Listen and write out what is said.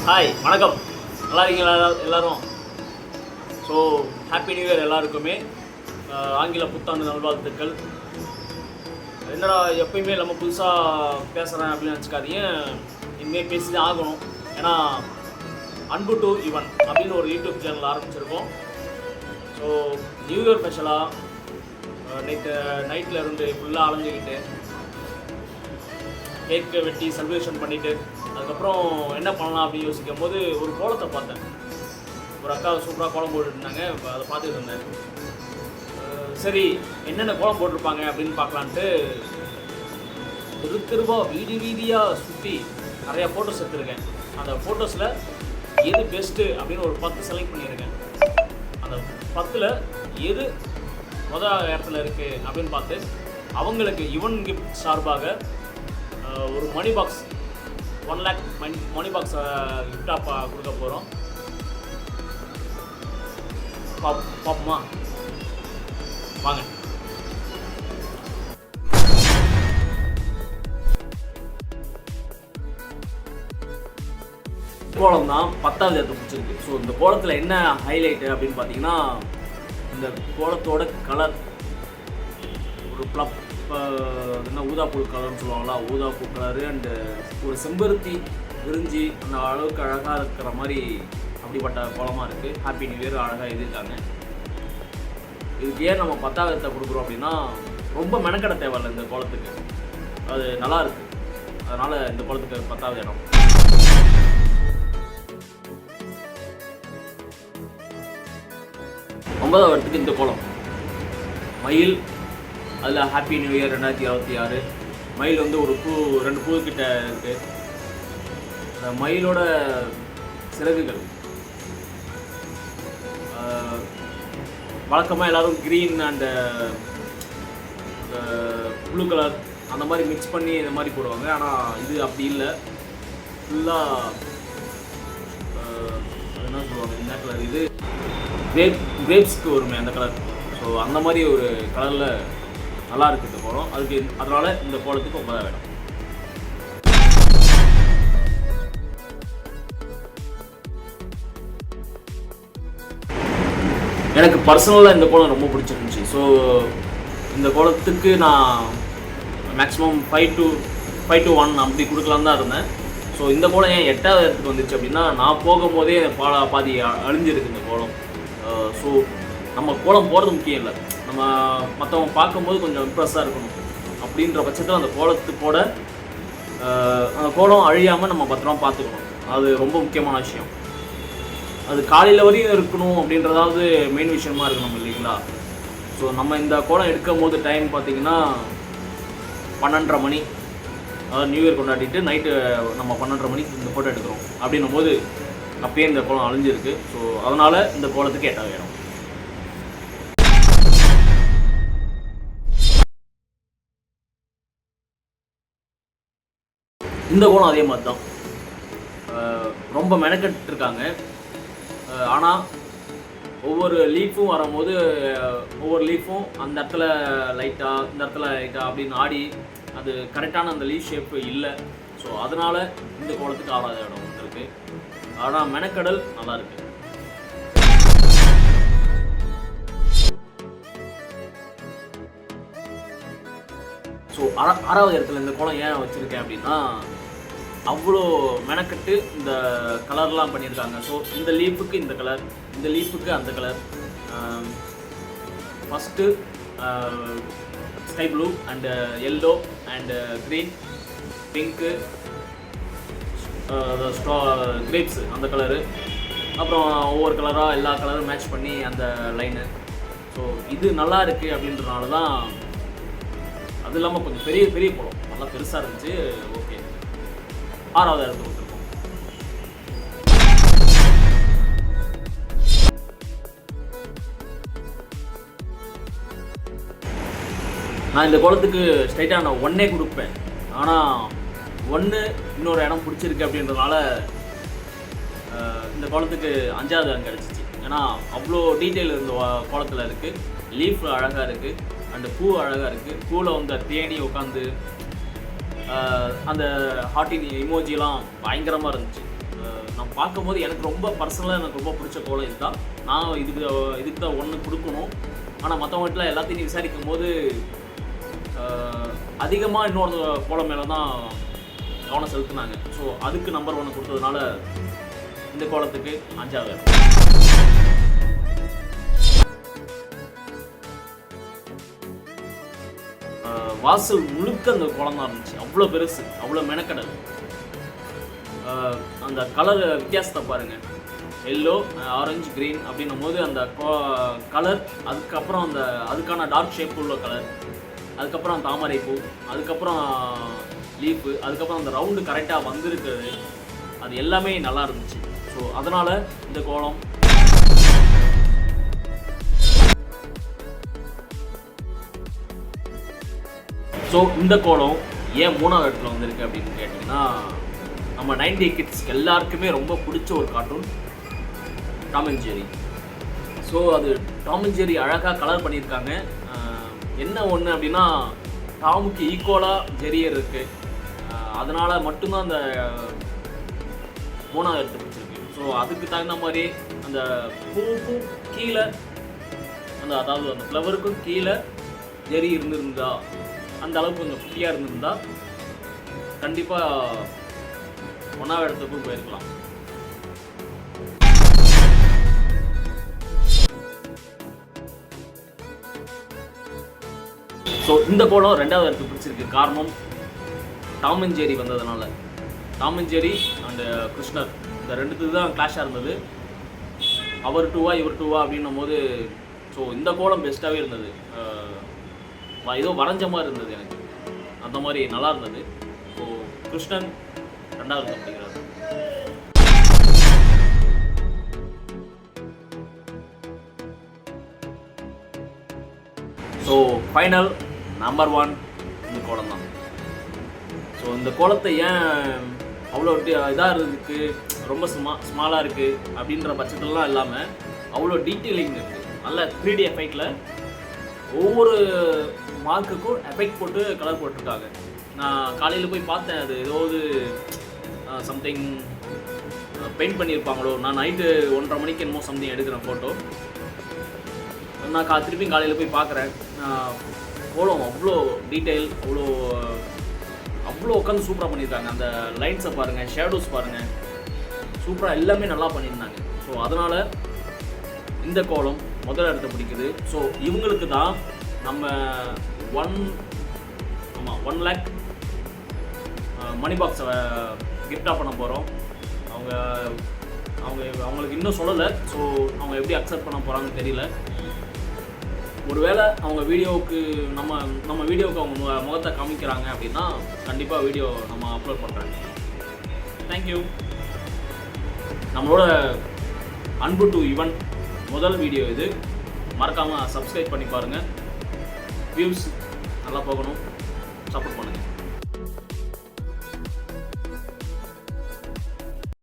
Hi வணக்கம், நல்லா இருக்கீங்களா எல்லோரும்? ஸோ ஹாப்பி நியூ இயர் எல்லாருக்குமே. ஆங்கில புத்தாண்டு நல்வாழ்த்துக்கள். என்னடா எப்பயுமே நம்ம புதுசாக பேசுகிறேன் அப்படின்னு நினச்சிக்காதீங்க, இனிமேல் பேசி தான் ஆகணும். ஏன்னா அன்பு டு ஈவன் அப்படின்னு ஒரு யூடியூப் சேனல் ஆரம்பிச்சிருக்கோம். ஸோ நியூ இயர் ஸ்பெஷலாக நைட்டில் இருந்து ஃபுல்லாக அலைஞ்சிக்கிட்டு கேக்கு வெட்டி செலிப்ரேஷன் பண்ணிவிட்டு அதுக்கப்புறம் என்ன பண்ணலாம் அப்படின்னு யோசிக்கும் போது ஒரு கோலத்தை பார்த்தேன். ஒரு அக்கா சூப்பராக கோலம் போட்டுருந்தாங்க, அதை பார்த்துட்டு இருந்தேன். சரி என்னென்ன கோலம் போட்டிருப்பாங்க அப்படின்னு பார்க்கலான்ட்டு திருவாக வீதியாக சுற்றி நிறையா ஃபோட்டோஸ் எடுத்துருக்கேன். அந்த ஃபோட்டோஸில் எது பெஸ்ட்டு அப்படின்னு ஒரு 10 செலக்ட் பண்ணியிருக்கேன். அந்த 10ல் எது முதல் இடத்துல இருக்குது அப்படின்னு பார்த்து அவங்களுக்கு ஈவன் கிஃப்ட் சார்பாக ஒரு money box 1 lakh money box கிஃப்டாக கொடுக்க போகிறோம். பாப்போமா? வாங்க. கோலம் தான் 10வது இடத்துல பிடிச்சிருக்கு. ஸோ இந்த கோலத்தில் என்ன ஹைலைட்டு அப்படின்னு பார்த்தீங்கன்னா, இந்த கோலத்தோட கலர் ஒரு என்ன ஊதாப்பூ கலர்னு சொல்லுவாங்களா, ஊதாப்பூ கலரு அண்டு ஒரு செம்பருத்தி விரிஞ்சி அந்த அளவுக்கு அழகாக இருக்கிற மாதிரி அப்படிப்பட்ட கோலமாக இருக்குது. ஹாப்பி நியூ இயர் அழகாக எழுதியிருக்காங்க. இதுக்கு ஏன் நம்ம 10வது இடத்தை கொடுக்குறோம் அப்படின்னா, ரொம்ப மெனக்கடை தேவையில்லை இந்த கோலத்துக்கு, அது நல்லா இருக்குது. அதனால் இந்த கோலத்துக்கு 10வது இடம். ஒன்பதாவது இடத்துக்கு இந்த கோலம் மயில், அதில் ஹாப்பி நியூ இயர் 2026. மயில் வந்து ஒரு 2 பூ கிட்ட இருக்குது. அந்த மயிலோட சிறகுகள் வழக்கமாக எல்லோரும் க்ரீன் அண்டு ப்ளூ கலர் அந்த மாதிரி மிக்ஸ் பண்ணி இந்த மாதிரி போடுவாங்க. ஆனால் இது அப்படி இல்லை. ஃபுல்லாக என்ன சொல்லுவாங்க, என்ன கலர் இது, கிரேப்ஸ்க்கு வருமே அந்த கலர். ஸோ அந்த மாதிரி ஒரு கலரில் நல்லா இருக்குது இந்த கோலம். அதனால் இந்த கோலத்துக்கு 9வது இடம். எனக்கு பர்சனலாக இந்த கோலம் ரொம்ப பிடிச்சிருந்துச்சி. ஸோ இந்த கோலத்துக்கு நான் மேக்ஸிமம் 5 to 1 அப்படி கொடுக்கலான்னு தான் இருந்தேன். ஸோ இந்த கோலம் ஏன் 8வது இடத்துக்கு வந்துச்சு அப்படின்னா, நான் போகும்போதே பாதி அழிஞ்சிருக்கு இந்த கோலம். ஸோ நம்ம கோலம் போகிறது முக்கியம் இல்லை, நம்ம மற்றவங்க பார்க்கும்போது கொஞ்சம் இம்ப்ரெஸ்ஸாக இருக்கணும். அப்படின்ற பட்சத்தில் அந்த கோலத்துக்கோட அந்த கோலம் அழியாமல் நம்ம பத்திரமா பார்த்துக்கணும். அது ரொம்ப முக்கியமான விஷயம். அது காலையில் வரையும் இருக்கணும் அப்படின்றதாவது மெயின் விஷயமா இருக்கணும் இல்லைங்களா? ஸோ நம்ம இந்த கோலம் எடுக்கும் போது டைம் பார்த்திங்கன்னா 12:30 மணி, அதாவது நியூ இயர் கொண்டாடிட்டு நைட்டு நம்ம 12:30 மணிக்கு இந்த ஃபோட்டோ எடுக்கிறோம். அப்படின்னும் போது அப்பயே இந்த கோலம் அழிஞ்சிருக்கு. ஸோ அதனால் இந்த கோலத்துக்கு 8வது இடம். இந்த கோலம் அதே மாதிரி தான், ரொம்ப மெனக்கெட்டுருக்காங்க. ஆனால் ஒவ்வொரு லீஃபும் வரும்போது ஒவ்வொரு லீஃபும் அந்த இடத்துல லைட்டாக இந்த இடத்துல லைட்டாக அப்படின்னு ஆடி அது கரெக்டான அந்த லீஃப் ஷேப்பு இல்லை. ஸோ அதனால் இந்த கோலத்துக்கு 6வது இடம் வந்துருக்கு. ஆனால் மெனக்கடல் நல்லா இருக்குது. ஸோ 6வது இடத்துல இந்த கோலம் ஏன் வச்சுருக்கேன் அப்படின்னா, அவ்வளோ மெனக்கட்டு இந்த கலர்லாம் பண்ணியிருக்காங்க. ஸோ இந்த லீஃபுக்கு இந்த கலர், இந்த லீஃபுக்கு அந்த colour. First sky blue and yellow and green, pink, grapes அந்த கலரு, அப்புறம் ஒவ்வொரு கலராக எல்லா கலரும் மேட்ச் பண்ணி அந்த லைனு. ஸோ இது நல்லா இருக்குது அப்படின்றதுனால தான். அது இல்லாமல் கொஞ்சம் பெரிய கோலம் நல்லா பெருசாக இருந்துச்சு. ஓகே, 6வது இடத்துல கொடுத்துருக்கோம். நான் இந்த கோலத்துக்கு ஸ்ட்ரைட்டாக நான் 1 கொடுப்பேன். ஆனால் 1 இன்னொரு இடம் பிடிச்சிருக்கு அப்படின்றதுனால இந்த கோலத்துக்கு 5வது இடம் கிடச்சிச்சு. ஏன்னா அவ்வளோ டீட்டெயில் இந்த கோலத்தில் இருக்குது. லீஃப் அழகாக இருக்குது அண்டு பூ அழகாக இருக்குது. பூவில் வந்து தேனி உட்காந்து அந்த ஹார்ட்டின் இமோஜிலாம் பயங்கரமாக இருந்துச்சு. நான் பார்க்கும்போது எனக்கு ரொம்ப பர்சனலாக எனக்கு ரொம்ப பிடிச்ச கோலம் இதுதான். நான் இதுக்கு தான் 1 கொடுக்கணும். ஆனால் மற்றவங்கள்ட்ட எல்லாத்தையும் விசாரிக்கும் போது அதிகமாக இன்னொரு கோலம் மேலே தான் கவனம் செலுத்தினாங்க. ஸோ அதுக்கு நம்பர் 1 கொடுத்ததுனால இந்த கோலத்துக்கு 5வது இடம். வாசல் முழுக்க அந்த கோலம் தான் இருந்துச்சு. அவ்வளோ பெருசு, அவ்வளோ மெனக்கடல். அந்த கலர் வித்தியாசத்தை பாருங்கள். எல்லோ, ஆரஞ்சு, க்ரீன் அப்படின்னும் போது அந்த கலர், அதுக்கப்புறம் அதுக்கான டார்க் ஷேப் உள்ள கலர், அதுக்கப்புறம் தாமரைப்பூ, அதுக்கப்புறம் லீஃபு, அதுக்கப்புறம் அந்த ரவுண்டு கரெக்டாக வந்திருக்கிறது, அது எல்லாமே நல்லா இருந்துச்சு. ஸோ அதனால் இந்த கோலம் இந்த கோலம் ஏன் 3வது இடத்துல வந்திருக்கு அப்படின்னு கேட்டிங்கன்னா, நம்ம 90 கிட்ஸ்க்கு எல்லாருக்குமே ரொம்ப பிடிச்ச ஒரு cartoon Tom and Jerry. So அது டாம் அண்ட் ஜெர்ரி அழகாக கலர் பண்ணியிருக்காங்க. என்ன ஒன்று அப்படின்னா, டாமுக்கு ஈக்குவலாக ஜெரியர் இருக்குது. அதனால் மட்டும்தான் அந்த 3வது இடத்துல பிடிச்சிருக்கு. ஸோ அதுக்கு தகுந்த மாதிரி அந்த பூவுக்கும் கீழே அதாவது அந்த ஃப்ளவருக்கும் கீழே ஜெரி இருந்திருந்தா, அந்த அளவுக்கு கொஞ்சம் குட்டியாக இருந்திருந்தா கண்டிப்பாக 1வது இடத்துக்கும் போயிருக்கலாம். ஸோ இந்த கோலம் 2வது இடத்துக்கு பிடிச்சிருக்கு. காரணம் டாம் அண்ட் ஜெர்ரி வந்ததுனால. டாம் அண்ட் ஜெர்ரி அண்ட் கிருஷ்ணர் இந்த 2த்துக்கு தான் கிளாஷாக இருந்தது. அவர் 2வா இவர் 2வா அப்படின்னும் போது ஸோ இந்த கோலம் பெஸ்ட்டாகவே இருந்தது. ஏதோ வரைஞ்ச மாதிரி இருந்தது எனக்கு, அந்த மாதிரி நல்லா இருந்தது. ஸோ கிருஷ்ணன் 2வது அப்படிங்கிறார். ஸோ ஃபைனல் நம்பர் 1 இந்த கோலம் தான். ஸோ இந்த கோலத்தை ஏன் அவ்வளோ இதாக இருக்குது, ரொம்ப ஸ்மாலாக இருக்குது அப்படின்ற பட்சத்துலலாம் இல்லாமல் அவ்வளோ டீட்டெயிலிங் இருக்குது. நல்ல 3D எஃபெக்டில் ஒவ்வொரு மார்க்குக்கும் எஃபெக்ட் போட்டு கலர் போட்டிருக்காங்க. நான் காலையில் போய் பார்த்தேன், அது ஏதாவது சம்திங் பெயிண்ட் பண்ணியிருப்பாங்களோ. நான் நைட்டு 1:30 மணிக்கு என்னமோ சம்திங் எடுக்கிறேன் ஃபோட்டோ. நான் திருப்பியும் காலையில் போய் பார்க்குறேன். கோலம் அவ்வளோ டீட்டெயில், அவ்வளோ உட்காந்து சூப்பராக பண்ணியிருக்காங்க. அந்த லைன்ஸை பாருங்கள், ஷேடோஸ் பாருங்கள், சூப்பராக எல்லாமே நல்லா பண்ணியிருந்தாங்க. ஸோ அதனால் இந்த கோலம் முதல் இடத்த பிடிக்குது. ஸோ இவங்களுக்கு தான் நம்ம 1 lakh மணி பாக்ஸை கிஃப்டாக பண்ண போகிறோம். அவங்களுக்கு இன்னும் சொல்லலை. ஸோ அவங்க எப்படி அக்செப்ட் பண்ண போகிறாங்கன்னு தெரியல. ஒருவேளை அவங்க வீடியோவுக்கு நம்ம வீடியோவுக்கு அவங்க முகத்தை காமிக்கிறாங்க அப்படின்னா கண்டிப்பாக வீடியோ நம்ம அப்லோட் பண்ணுறேன். தேங்க்யூ. நம்மளோட அன்பு டு ஈவன் முதல் வீடியோ இது. மறக்காமல் சப்ஸ்கிரைப் பண்ணி பாருங்கள். வியூஸ் நல்லா போகணும், சப்போர்ட் பண்ணுங்கள்.